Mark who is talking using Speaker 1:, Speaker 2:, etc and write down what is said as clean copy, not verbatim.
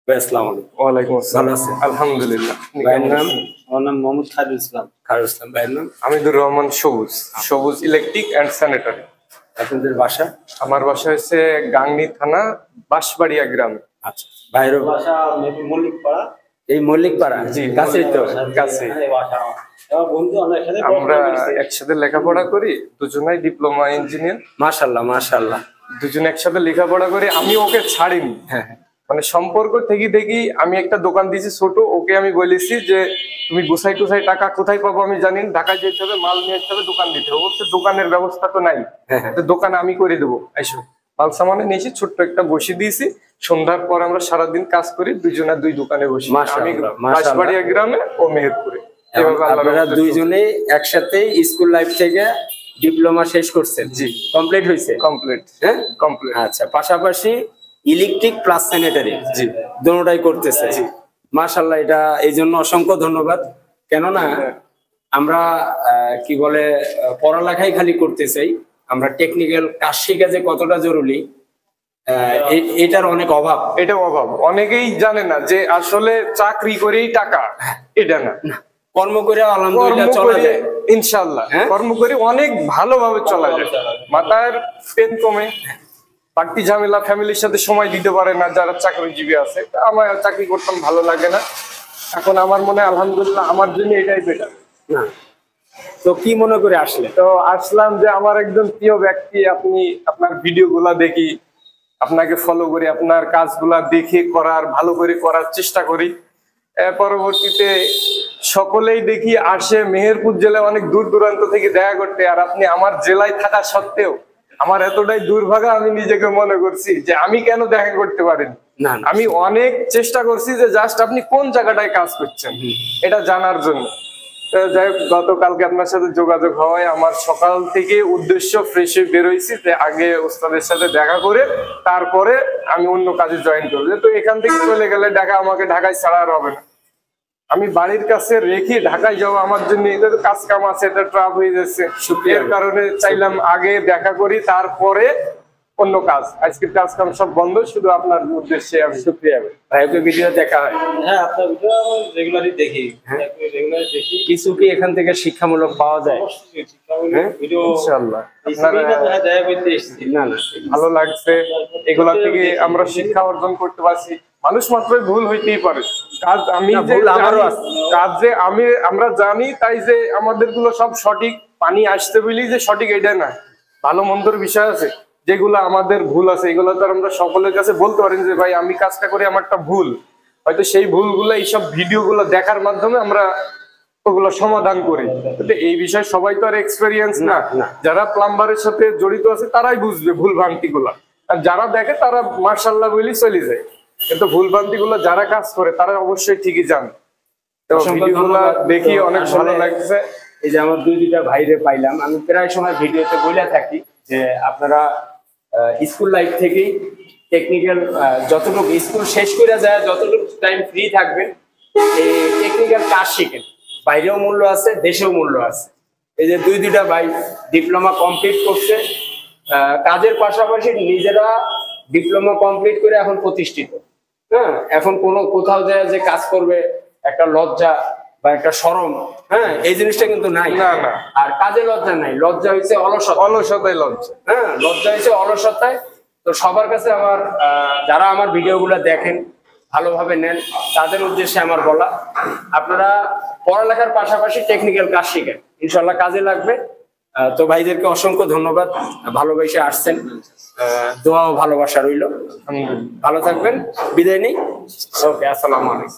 Speaker 1: ভাই আসসালামু আলাইকুম।
Speaker 2: ওয়ালাইকুম আসসালাম।
Speaker 1: ভালো আছেন?
Speaker 2: আলহামদুলিল্লাহ।
Speaker 1: ভাইয়ের নাম? আমার নাম মোহাম্মদ খায়রুল ইসলাম। খায়রুল ইসলাম। ভাইয়ের নাম?
Speaker 2: হামিদুর রহমান সবুজ। সবুজ ইলেকট্রিক অ্যান্ড স্যানিটারি।
Speaker 1: আপনাদের বাসা?
Speaker 2: আমার বাসা হচ্ছে গাংনী থানা বাঁশবাড়িয়া গ্রামে।
Speaker 1: আচ্ছা। ভাইয়ের বাসা মল্লিকপাড়া। এই মল্লিকপাড়া?
Speaker 2: জি,
Speaker 1: কাছেই তো।
Speaker 2: কাছে।
Speaker 1: বন্ধু আমরা
Speaker 2: একসাথে লেখাপড়া করি, দুজনেই ডিপ্লোমা ইঞ্জিনিয়ার।
Speaker 1: মাশাআল্লাহ মাশাআল্লাহ।
Speaker 2: দুজনে একসাথে লেখাপড়া করি, আমি ওকে ছাড়িনি।
Speaker 1: হ্যাঁ হ্যাঁ।
Speaker 2: মানে সম্পর্ক থেকে দেখি আমি একটা দোকান দিয়েছি ছোট, ওকে আমি বলেছি যে তুমি গুছাই টুছাই টাকা কোথায় পাবো আমি জানি, ঢাকায় যেতে হবে, মাল নিয়ে আসতে হবে, দোকান দিতে হবে। বলছে দোকানের ব্যবস্থা তো নাই, দোকান আমি করে দেবো, এসো। মাল সামানে নিয়েছি, ছোট্ট একটা বসে দিয়েছি। সন্ধ্যার পর আমরা সারাদিন কাজ করি, দুজনে দুই দোকানে বসি। আমি বাঁশবাড়িয়া গ্রামে, ও মেহেরপুরে।
Speaker 1: আপনারা দুইজনে একসাথে স্কুল লাইফ থেকে ডিপ্লোমা শেষ করছেন? জি। কমপ্লিট হয়েছে?
Speaker 2: কমপ্লিট।
Speaker 1: হ্যাঁ
Speaker 2: কমপ্লিট।
Speaker 1: আচ্ছা, পাশাপাশি ইলেকট্রিক প্লাস স্যানিটারি
Speaker 2: জি
Speaker 1: দুটোটাই করতেছে। মাশাআল্লাহ, এটা এই জন্য অসংখ্য ধন্যবাদ। কেননা আমরা কি বলে পড়ালেখাই খালি করতে চাই, আমরা টেকনিক্যাল কাজ শেখা যে কতটা জরুরি এটার অনেক অভাব।
Speaker 2: এটা অভাব, অনেকেই জানে না যে আসলে চাকরি করেই টাকা, এটা না।
Speaker 1: কর্ম করে আলহামদুলিল্লাহ চলা যায়
Speaker 2: ইনশাআল্লাহ। কর্ম করে অনেক ভালোভাবে চলা যায়, মাথার পেন কমে, বাড়তি ঝামেলা, ফ্যামিলির সাথে সময় দিতে পারে না যারা চাকরিজীবী আছে। আমার চাকরি করতাম ভালো লাগে না, এখন আমার মনে হয় আলহামদুলিল্লাহ আমার জন্য এটাই বেটার।
Speaker 1: না তো কি মনে করে আসলে?
Speaker 2: তো আসলাম যে আমার একজন প্রিয় ব্যক্তি, আপনি আপনার ভিডিও গুলা দেখি, আপনাকে ফলো করি, আপনার কাজগুলা দেখে করার, ভালো করে করার চেষ্টা করি। পরবর্তীতে সকলেই দেখি আসে মেহেরপুর জেলায় অনেক দূর দূরান্ত থেকে দেখা করতে, আর আপনি আমার জেলায় থাকা সত্ত্বেও আমার এতটাই দুর্ভাগা আমি নিজেকে মনে করছি যে আমি কেন দেখা করতে পারিনি। আমি অনেক চেষ্টা করছি যে জাস্ট আপনি কোন জায়গাটায় কাজ করছেন এটা জানার জন্য। যাই হোক, গতকালকে আপনার সাথে যোগাযোগ হওয়ায় আমার সকাল থেকে উদ্দেশ্য ফ্রেশ হয়ে বেরোইছি যে আগে ওস্তাদের সাথে দেখা করে তারপরে আমি অন্য কাজে জয়েন করবো। তো এখান থেকে চলে গেলে দেখা আমাকে ঢাকায় ছাড়া আর হবে না, আমি বাড়ির কাছে রেখে ঢাকায় যাওয়া আমার জন্য কাজ কাম আছে, এটা ট্রাপ হয়ে যাচ্ছে। এর কারণে চাইলাম আগে দেখা করি, তারপরে অন্য কাজ। আজকের কাজ কাম সব বন্ধ, শুধু আপনার উদ্দেশ্যে আমি।
Speaker 1: শুকরিয়া ভাই। ভিডিও দেখা হয়?
Speaker 3: হ্যাঁ, আপনার ভিডিও রেগুলারলি দেখি। রেগুলারলি দেখি।
Speaker 1: কিছু কি এখান থেকে শিক্ষামূলক পাওয়া যায়?
Speaker 3: ভিডিও
Speaker 2: ইনশাআল্লাহ
Speaker 1: না না,
Speaker 2: ভালো লাগছে, এগুলা থেকে আমরা শিক্ষা অর্জন করতে পারছি। মানুষ মাত্রই ভুল হইতেই পারে, কাজ আমি আমরা জানি তাই যে আমাদের গুলো সব সঠিক, পানি আসতে বলি যে সঠিক এটা না, ভালো মন্দর বিষয় আছে যেগুলো আমাদের ভুল আছে, এগুলো তো আমরা সকলের কাছে বলতে পারি যে ভাই আমি কাজটা করি, আমারটা ভুল। হয়তো সেই ভুলগুলো এইসব ভিডিও গুলো দেখার মাধ্যমে আমরা ওগুলো সমাধান করি। এই বিষয়ে সবাই তো আর এক্সপেরিয়েন্স না, যারা প্লাম্বারের সাথে জড়িত আছে তারাই বুঝবে ভুল ভ্রান্তি গুলা, আর যারা দেখে তারা মার্শাল্লাহ বলি চলে যায়, কিন্তু ভুল ভ্রান্তি গুলো যারা কাজ করে তারা অবশ্যই ঠিকই জানে। তো ভিডিওগুলো দেখি অনেক ভালো লাগছে।
Speaker 1: এই যে আমার দুইটা ভাইরে পাইলাম, আমি প্রায় সময় ভিডিওতে বলে থাকি যে আপনারা স্কুল লাইফ থেকেই টেকনিক্যাল যতটুকু স্কুল শেষ করে যায়, যতটুকু টাইম ফ্রি থাকবেন এই টেকনিক্যাল কাজ শিখেন। বাইরেও মূল্য আছে, দেশেও মূল্য আছে। এই যে দুইটা ভাই ডিপ্লোমা কমপ্লিট করছে, কাজের পাশাপাশি নিজেরা ডিপ্লোমা কমপ্লিট করে এখন প্রতিষ্ঠিত। হ্যাঁ, এখন কোথাও যায় যে কাজ করবে একটা লজ্জা বা একটা শরম, হ্যাঁ, এই জিনিসটা কিন্তু নাই।
Speaker 2: না না,
Speaker 1: আর কাজে লজ্জা নাই, লজ্জা হয়েছে
Speaker 2: অলসতায় লজ্জা।
Speaker 1: হ্যাঁ, লজ্জা হয়েছে অলসতায়। তো সবার কাছে আমার যারা আমার ভিডিওগুলো দেখেন, ভালোভাবে নেন, তাদের উদ্দেশ্যে আমার বলা, আপনারা পড়ালেখার পাশাপাশি টেকনিক্যাল কাজ শিখেন, ইনশাল্লাহ কাজে লাগবে। তো ভাইদেরকে অসংখ্য ধন্যবাদ, ভালোবেসে আসছেন। দোয়া ও ভালোবাসা রইল। ভালো থাকবেন, বিদায় নেই। ওকে, আসসালামু আলাইকুম।